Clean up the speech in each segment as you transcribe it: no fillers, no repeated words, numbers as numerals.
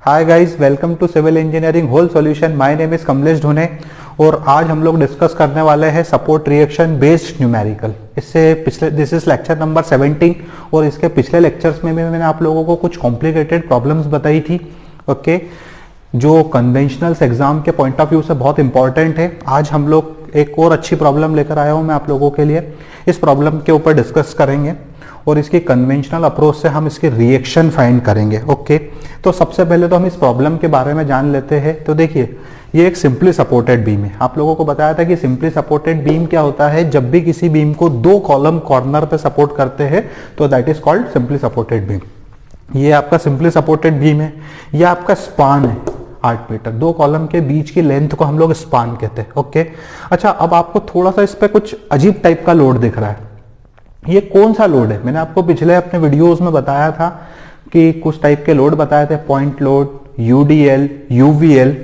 Hi guys, welcome to civil engineering whole solution. My name is Kamlesh Dhone और आज हम लोग डिस्कस करने वाले हैं सपोर्ट रिएक्शन बेस्ड न्यूमेरिकल। इससे पिछले दिस इज लेक्चर नंबर 17 और इसके पिछले लेक्चर्स में भी मैंने आप लोगों को कुछ कॉम्प्लिकेटेड प्रॉब्लम्स बताई थी, ओके, जो कन्वेंशनल्स एग्जाम के पॉइंट ऑफ व्यू से बहुत इंपॉर्टेंट है। आज हम लोग एक और अच्छी प्रॉब्लम लेकर आया हूं मैं आप लोगों के लिए। इस प्रॉब्लम के ऊपर डिस्कस करेंगे और इसकी कन्वेंशनल अप्रोच से हम इसके रिएक्शन फाइंड करेंगे, ओके। तो सबसे पहले तो हम इस प्रॉब्लम के बारे में जान लेते हैं। तो देखिए, ये एक सिंपली सपोर्टेड बीम है। आप लोगों को बताया था कि सिंपली सपोर्टेड बीम क्या होता है। जब भी किसी बीम को दो कॉलम कॉर्नर पे सपोर्ट करते हैं तो that is called simply supported beam. ये आपका सिंपली सपोर्टेड बीम है। ये आपका स्पान है 8 मीटर। दो कॉलम के बीच की लेंथ को हम लोग स्पान कहते हैं, ओके। अच्छा, अब आपको थोड़ा सा इस पे कुछ अजीब टाइप का लोड दिख रहा है। ये कौन सा लोड है? मैंने आपको पिछले अपने वीडियोस में बताया था कि कुछ टाइप के लोड बताए थे, पॉइंट लोड, यूडीएल, यूवीएल।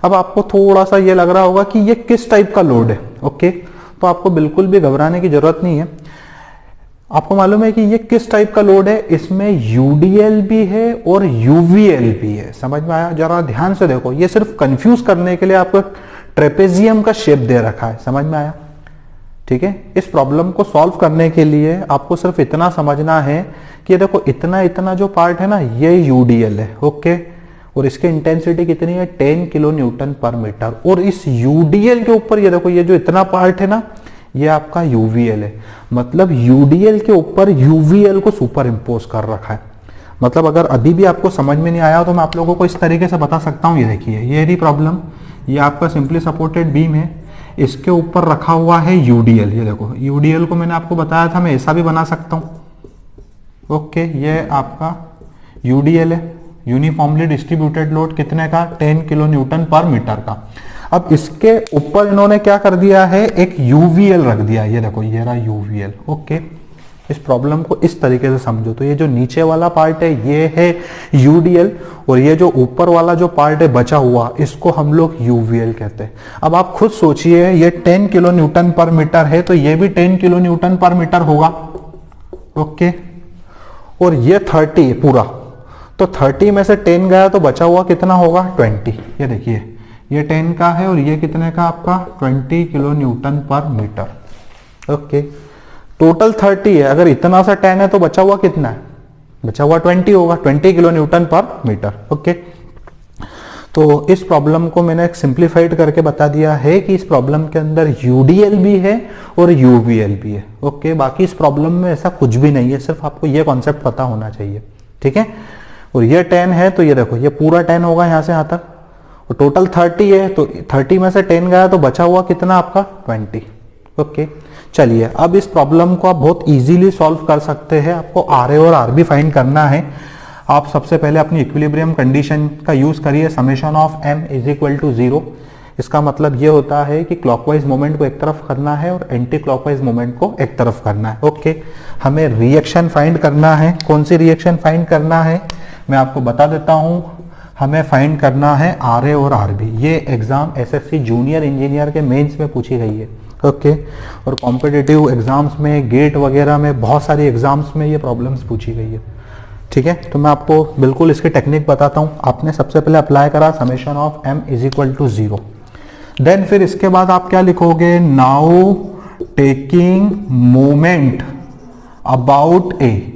अब आपको थोड़ा सा ये लग रहा होगा कि ये किस टाइप का लोड है, ओके। तो आपको बिल्कुल भी घबराने की जरूरत नहीं है। आपको मालूम है कि ये किस टाइप का लोड है। इसमें यूडीएल भी है और यूवीएल भी है। समझ में आया? जरा ध्यान से देखो, ये सिर्फ कंफ्यूज करने के लिए आपको ट्रेपेजियम का शेप दे रखा है। समझ में आया? ठीक है। इस प्रॉब्लम को सॉल्व करने के लिए आपको सिर्फ इतना समझना है कि देखो, इतना इतना जो पार्ट है ना, ये यूडीएल है, ओके। और इसकी इंटेंसिटी कितनी है? 10 किलो न्यूटन पर मीटर। और इस यूडीएल के ऊपर ये देखो, ये जो इतना पार्ट है ना, ये आपका यूवीएल है। मतलब यूडीएल के ऊपर यूवीएल को सुपर इंपोज कर रखा है। मतलब अगर अभी भी आपको समझ में नहीं आया तो मैं आप लोगों को इस तरीके से बता सकता हूं। ये देखिए, ये रही प्रॉब्लम। ये आपका सिंपली सपोर्टेड बीम है, इसके ऊपर रखा हुआ है यूडीएल। ये देखो, यूडीएल को मैंने आपको बताया था मैं ऐसा भी बना सकता हूं, ओके। ये आपका यूडीएल है, यूनिफॉर्मली डिस्ट्रीब्यूटेड लोड, कितने का? 10 किलो न्यूटन पर मीटर का। अब इसके ऊपर इन्होंने क्या कर दिया है? एक यूवीएल रख दिया। ये देखो, ये रहा यूवीएल, ओके। इस प्रॉब्लम को इस तरीके से समझो। तो ये जो नीचे वाला पार्ट है ये है यूडीएल और ये जो ऊपर वाला जो पार्ट है बचा हुआ, इसको हम लोग यूवीएल कहते हैं। अब आप खुद सोचिए, ये 10 किलो न्यूटन पर मीटर है तो ये भी 10 किलो न्यूटन पर मीटर होगा, ओके। और ये 30 है पूरा, तो 30 में से 10 गया तो बचा हुआ कितना होगा? 20। ये देखिए, ये 10 का है और ये कितने का आपका? 20 किलो न्यूटन पर मीटर, ओके। टोटल 30 है। अगर इतना सा 10 है तो बचा हुआ कितना है? बचा हुआ 20 होगा, 20 किलो न्यूटन पर मीटर, ओके। तो इस प्रॉब्लम को मैंने सिंप्लीफाइड करके बता दिया है कि इस प्रॉब्लम के अंदर यूडीएल भी है और यूवीएल भी है, ओके। बाकी इस प्रॉब्लम में ऐसा कुछ भी नहीं है, सिर्फ आपको ये कॉन्सेप्ट पता होना चाहिए, ठीक है। और ये 10 है तो ये देखो, ये पूरा 10 होगा यहां से यहां तक। और टोटल 30 है तो 30 में से 10 गया तो बचा हुआ कितना आपका? 20, ओके। चलिए, अब इस प्रॉब्लम को आप बहुत इजीली सॉल्व कर सकते हैं। आपको आर ए और आर बी फाइंड करना है। आप सबसे पहले अपनी इक्विलिब्रियम कंडीशन का यूज करिए, summation of m is equal to 0। इसका मतलब ये होता है कि क्लॉकवाइज मोमेंट को एक तरफ करना है और एंटी क्लॉकवाइज मोमेंट को एक तरफ करना है, ओके। हमें रिएक्शन फाइंड करना है। कौन सी रिएक्शन फाइंड करना है मैं आपको बता देता हूं। हमें फाइंड करना है आर ए और आर बी। ये एग्जाम एसएससी जूनियर इंजीनियर के मेंस में पूछी गई है, ओके। और कॉम्पिटिटिव एग्जाम्स में, गेट वगैरह में, बहुत सारी एग्जाम्स में ये प्रॉब्लम्स पूछी गई है, ठीक है। तो मैं आपको बिल्कुल इसकी टेक्निक बताता हूं। आपने सबसे पहले अप्लाई करा summation of m is equal to 0। Then फिर इसके बाद आप क्या लिखोगे? Now taking moment about A.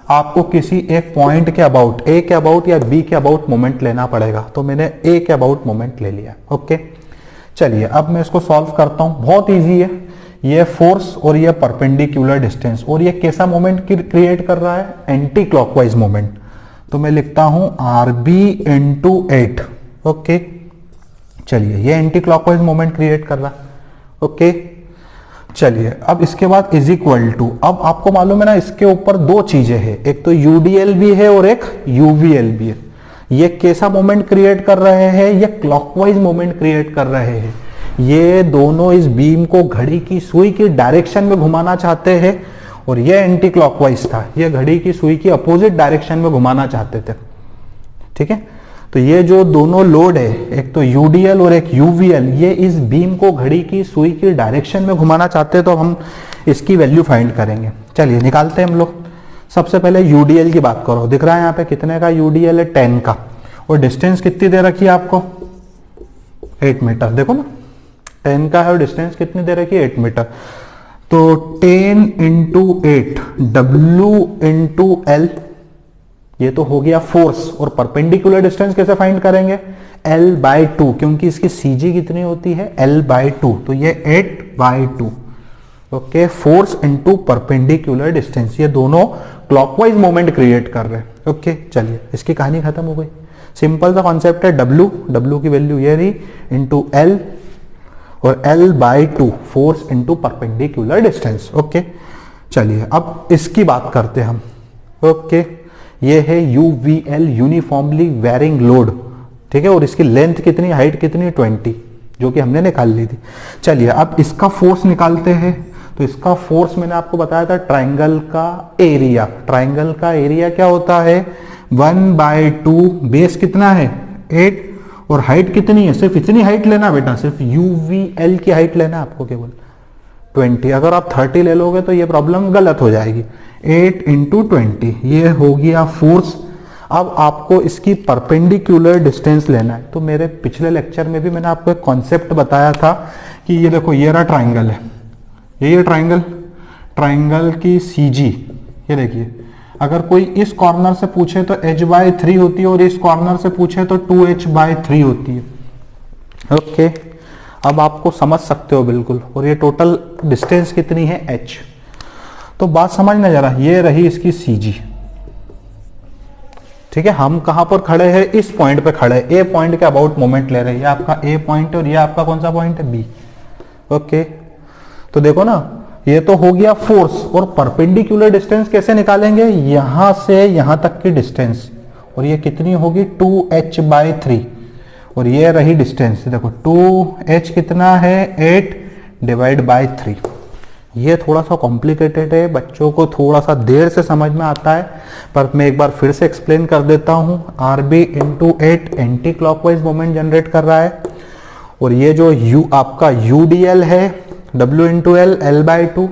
आपको किसी एक पॉइंट के अबाउट, ए के अबाउट या बी के अबाउट मोमेंट लेना पड़ेगा। तो मैंने ए के अबाउट मोमेंट ले लिया, ओके। चलिए, अब मैं इसको सॉल्व करता हूं। बहुत इजी है। ये फोर्स और ये परपेंडिकुलर डिस्टेंस, और ये कैसा मोमेंट क्रिएट कर रहा है? Anti clockwise moment. तो मैं लिखता हूं आर बी इंटू 8, ओके। चलिए, ये एंटी क्लॉकवाइज मोमेंट क्रिएट कर रहा है, ओके। चलिए, अब इसके बाद इज इक्वल टू, अब आपको मालूम है ना, इसके ऊपर दो चीजें हैं, एक तो यूडीएल भी है और एक यूवीएल भी है। ये कैसा मोमेंट क्रिएट कर रहे हैं? ये क्लॉकवाइज मोमेंट क्रिएट कर रहे हैं। ये दोनों इस बीम को घड़ी की सुई की डायरेक्शन में घुमाना चाहते हैं और ये एंटी क्लॉकवाइज था, ये घड़ी की सुई की अपोजिट डायरेक्शन में घुमाना चाहते थे, ठीक है। तो ये जो दोनों लोड है, एक तो यूडीएल और एक यूवीएल, ये इस बीम को घड़ी की सुई की डायरेक्शन में घुमाना चाहते हैं। तो हम इसकी वैल्यू फाइंड करेंगे। चलिए, निकालते हैं हम लोग। सबसे पहले यूडीएल की बात करो। दिख रहा है यहाँ पे कितने का यूडीएल है? 10 का। और डिस्टेंस कितनी दे रखी है आपको 8 मीटर, देखो ना 10 का है और डिस्टेंस कितनी दे रखी है 8 मीटर। तो 10 इंटू 8 W इंटू एल, ये तो हो गया फोर्स। और परपेंडिकुलर डिस्टेंस कैसे फाइंड करेंगे L/2, क्योंकि इसकी CG कितनी होती है L/2, तो ये 8/2। Okay, force into perpendicular distance, ये दोनों क्लॉकवाइज मोमेंट क्रिएट कर रहे हैं। ओके चलिए, इसकी कहानी खत्म हो गई। सिंपल सा कॉन्सेप्ट है, W की वैल्यू ये रही इंटू L और L/2 force into perpendicular distance. Okay चलिए, अब इसकी बात करते हैं हम। ओके, ये है UVL यूनिफॉर्मली वेरिंग लोड, ठीक है, और इसकी लेंथ कितनी, हाइट कितनी 20, जो कि हमने निकाल ली थी। चलिए अब इसका फोर्स निकालते हैं। तो इसका फोर्स मैंने आपको बताया था ट्राइंगल का एरिया। ट्राइंगल का एरिया क्या होता है 1/2, बेस कितना है 8 और हाइट कितनी है, सिर्फ इतनी हाइट लेना बेटा, सिर्फ UVL की हाइट लेना आपको केवल 20। अगर आप 30 ले लोगे तो ये प्रॉब्लम गलत हो जाएगी। 8 इंटू 20, ये हो गया फोर्स। अब आपको इसकी परपेंडिकुलर डिस्टेंस लेना है। तो मेरे पिछले लेक्चर में भी मैंने आपको एक कॉन्सेप्ट बताया था कि ये देखो, ये रहा ट्राइंगल है, ये ट्राइंगल, ट्राइंगल की CG, ये देखिए, अगर कोई इस कॉर्नर से पूछे तो h/3 होती है और इस कॉर्नर से पूछे तो 2h/3 होती है। ओके, अब आपको समझ सकते हो बिल्कुल। और ये टोटल डिस्टेंस कितनी है h। तो बात समझना जरा, ये रही इसकी CG, ठीक है। हम कहां पर खड़े हैं, इस पॉइंट पे खड़े हैं, ए पॉइंट के अबाउट मोमेंट ले रहे हैं। ये आपका ए पॉइंट है और ये आपका कौन सा पॉइंट है B। ओके, तो देखो ना, ये तो हो गया फोर्स। और परपेंडिकुलर डिस्टेंस कैसे निकालेंगे, यहां से यहां तक की डिस्टेंस, और ये कितनी होगी 2h/3, और ये रही डिस्टेंस। देखो 2h कितना है 8/3। ये थोड़ा सा कॉम्प्लिकेटेड है, बच्चों को थोड़ा सा देर से समझ में आता है, पर मैं एक बार फिर से एक्सप्लेन कर देता हूं। RB into 8 anti clockwise moment generate कर रहा है, और ये जो आपका UDL है W इंटू L L/2,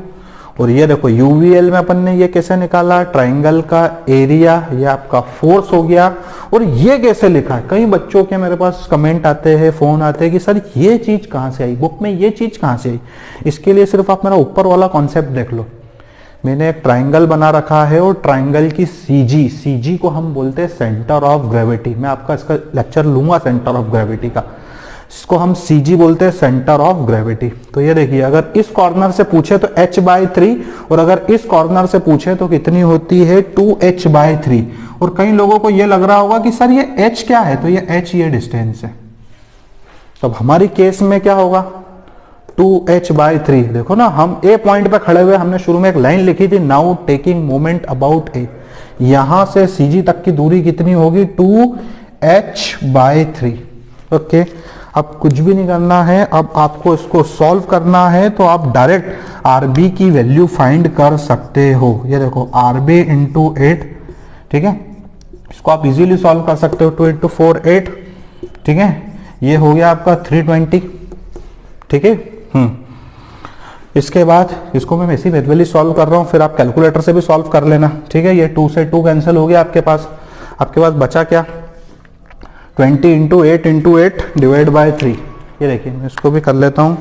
और ये देखो UVL में अपन ने ये कैसे निकाला, ट्राइंगल का एरिया, ये आपका फोर्स हो गया। और ये कैसे लिखा है, कई बच्चों के मेरे पास कमेंट आते हैं, फोन आते हैं कि सर ये चीज कहां से आई, बुक में ये चीज कहां से आई। इसके लिए सिर्फ आप मेरा ऊपर वाला कॉन्सेप्ट देख लो। मैंने एक ट्राइंगल बना रखा है और ट्राइंगल की CG को हम बोलते हैं सेंटर ऑफ ग्रेविटी। मैं आपका इसका लेक्चर लूंगा सेंटर ऑफ ग्रेविटी का, इसको हम CG बोलते हैं सेंटर ऑफ ग्रेविटी। तो ये देखिए, अगर इस कॉर्नर से पूछे तो h/3, और अगर इस कॉर्नर से पूछे तो कितनी होती है 2h/3। और कई लोगों को ये लग रहा होगा कि सर ये h क्या है, तो ये h ये डिस्टेंस है। तो हमारी केस में क्या होगा 2h/3। देखो ना, हम A पॉइंट पे खड़े हुए, हमने शुरू में एक लाइन लिखी थी, now taking moment about A। यहां से CG तक की दूरी कितनी होगी 2h/3। ओके, अब कुछ भी नहीं करना है, अब आपको इसको सॉल्व करना है। तो आप डायरेक्ट RB की वैल्यू फाइंड कर सकते हो। ये देखो RB इंटू 8, ठीक है, इसको आप इजीली सॉल्व कर सकते हो। 2 इंटू 4 8, ठीक है, ये हो गया आपका 320, ठीक है। इसके बाद इसको मैं ऐसे मैन्युअली सॉल्व कर रहा हूँ, फिर आप कैलकुलेटर से भी सॉल्व कर लेना, ठीक है। ये 2 से 2 कैंसिल हो गया आपके पास बचा क्या 20 इंटू 8 इंटू 8 डिवाइड बाय 3। ये देखिए, मैं इसको भी कर लेता हूँ,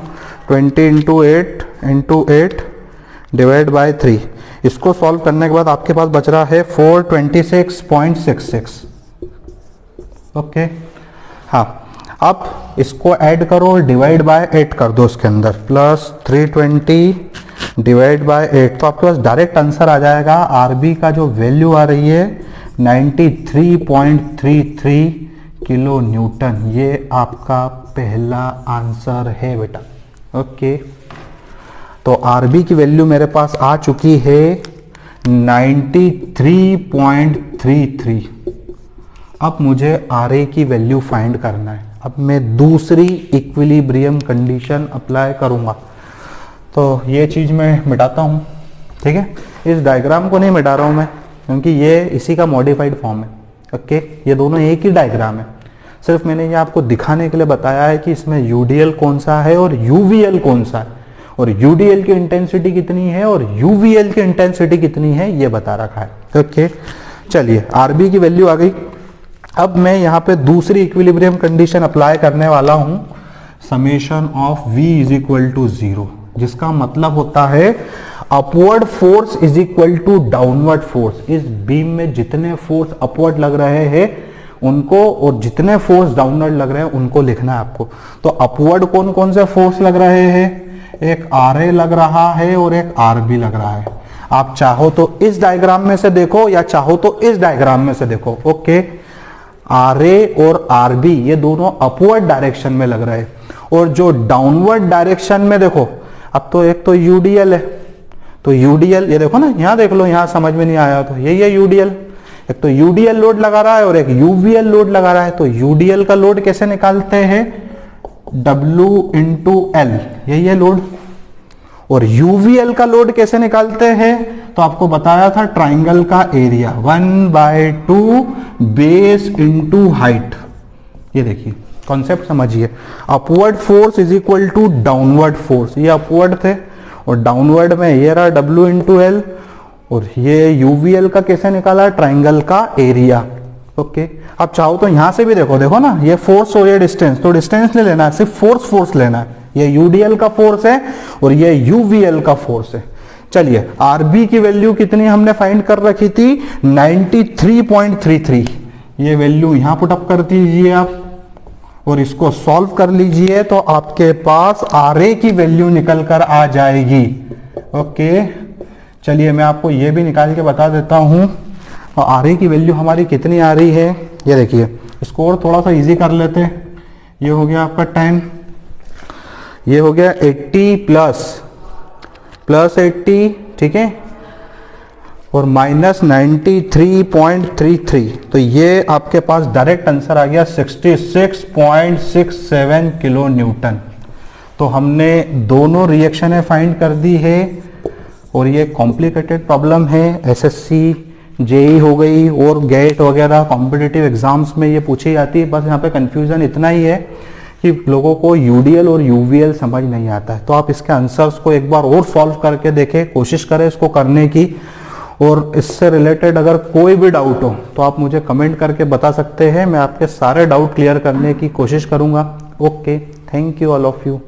20 इंटू 8 इंटू 8 डिवाइड बाय 3। इसको सॉल्व करने के बाद आपके पास बच रहा है 426.66। ओके, हाँ, अब इसको ऐड करो और डिवाइड बाय 8 कर दो इसके अंदर, प्लस 320 डिवाइड बाय 8। तो आपके पास डायरेक्ट आंसर आ जाएगा। आरबी का जो वैल्यू आ रही है 93.33 किलो न्यूटन। ये आपका पहला आंसर है बेटा। ओके, तो आरबी की वैल्यू मेरे पास आ चुकी है 93.33। अब मुझे आरए की वैल्यू फाइंड करना है। अब मैं दूसरी इक्विलिब्रियम कंडीशन अप्लाई करूंगा। तो ये चीज मैं मिटाता हूं, ठीक है। इस डायग्राम को नहीं मिटा रहा हूं मैं, क्योंकि ये इसी का मॉडिफाइड फॉर्म है। ओके, ये दोनों एक ही डायग्राम है। सिर्फ मैंने ये आपको दिखाने के लिए बताया है कि इसमें यूडीएल कौन सा है और यूवीएल कौन सा है, और यूडीएल की इंटेंसिटी कितनी है और यूवीएल की इंटेंसिटी कितनी है, ये बता रखा है। ओके, चलिए, आरबी की वैल्यू आ गई अब मैं यहाँ पे दूसरी इक्विलिब्रियम कंडीशन अप्लाई करने वाला हूं, summation of v is equal to 0, जिसका मतलब होता है upward force is equal to downward force. इस बीम में जितने फोर्स अपवर्ड लग रहे हैं उनको और जितने फोर्स डाउनवर्ड लग रहे हैं उनको लिखना है आपको। तो अपवर्ड कौन कौन से फोर्स लग रहे हैं, एक RA लग रहा है और एक RB लग रहा है। आप चाहो तो इस डायग्राम में से देखो या चाहो तो इस डायग्राम में से देखो। ओके, RA और RB ये दोनों अपवर्ड डायरेक्शन में लग रहे हैं, और जो डाउनवर्ड डायरेक्शन में देखो, अब तो एक तो UDL है, तो UDL ये देखो ना, यहां देख लो, यहां समझ में नहीं आया तो ये UDL, एक तो UDL लोड लगा रहा है और एक UVL लोड लगा रहा है। तो UDL का लोड कैसे निकालते हैं, W इंटू L, यही है लोड। और UVL का लोड कैसे निकालते हैं, तो आपको बताया था ट्राइंगल का एरिया 1/2 बेस इंटू हाइट। ये देखिए कॉन्सेप्ट समझिए, upward force is equal to downward force. ये अपवर्ड थे और डाउनवर्ड में ये रहा W इंटू L, और ये UVL का कैसे निकाला, ट्राइंगल का एरिया। ओके, आप चाहो तो यहां से भी देखो, देखो ना, ये फोर्स और ये डिस्टेंस, तो डिस्टेंस नहीं लेना है, सिर्फ फोर्स लेना है। ये UDL का फोर्स है और ये UVL का फोर्स है। चलिए, RB की वैल्यू कितनी हमने फाइंड कर रखी थी, 93.33। ये वैल्यू यहां पुटअप कर दीजिए आप और इसको सॉल्व कर लीजिए, तो आपके पास RA की वैल्यू निकल कर आ जाएगी। ओके, चलिए मैं आपको ये भी निकाल के बता देता हूं, और RA की वैल्यू हमारी कितनी आ रही है। ये देखिए, इसको और थोड़ा सा इजी कर लेते हैं। ये हो गया आपका 10, ये हो गया 80 प्लस 80, ठीक है, और माइनस 93.33, तो ये आपके पास डायरेक्ट आंसर आ गया 66.67 किलो न्यूटन। तो हमने दोनों रिएक्शनें फाइंड कर दी है, और ये कॉम्प्लिकेटेड प्रॉब्लम है, SSC JEE हो गई और गेट वगैरह कॉम्पिटिटिव एग्जाम्स में ये पूछी जाती है। बस यहाँ पे कंफ्यूजन इतना ही है कि लोगों को UDL और UVL समझ नहीं आता है। तो आप इसके आंसर्स को एक बार और सॉल्व करके देखें, कोशिश करें इसको करने की, और इससे रिलेटेड अगर कोई भी डाउट हो तो आप मुझे कमेंट करके बता सकते हैं। मैं आपके सारे डाउट क्लियर करने की कोशिश करूंगा। Okay, thank you all of you.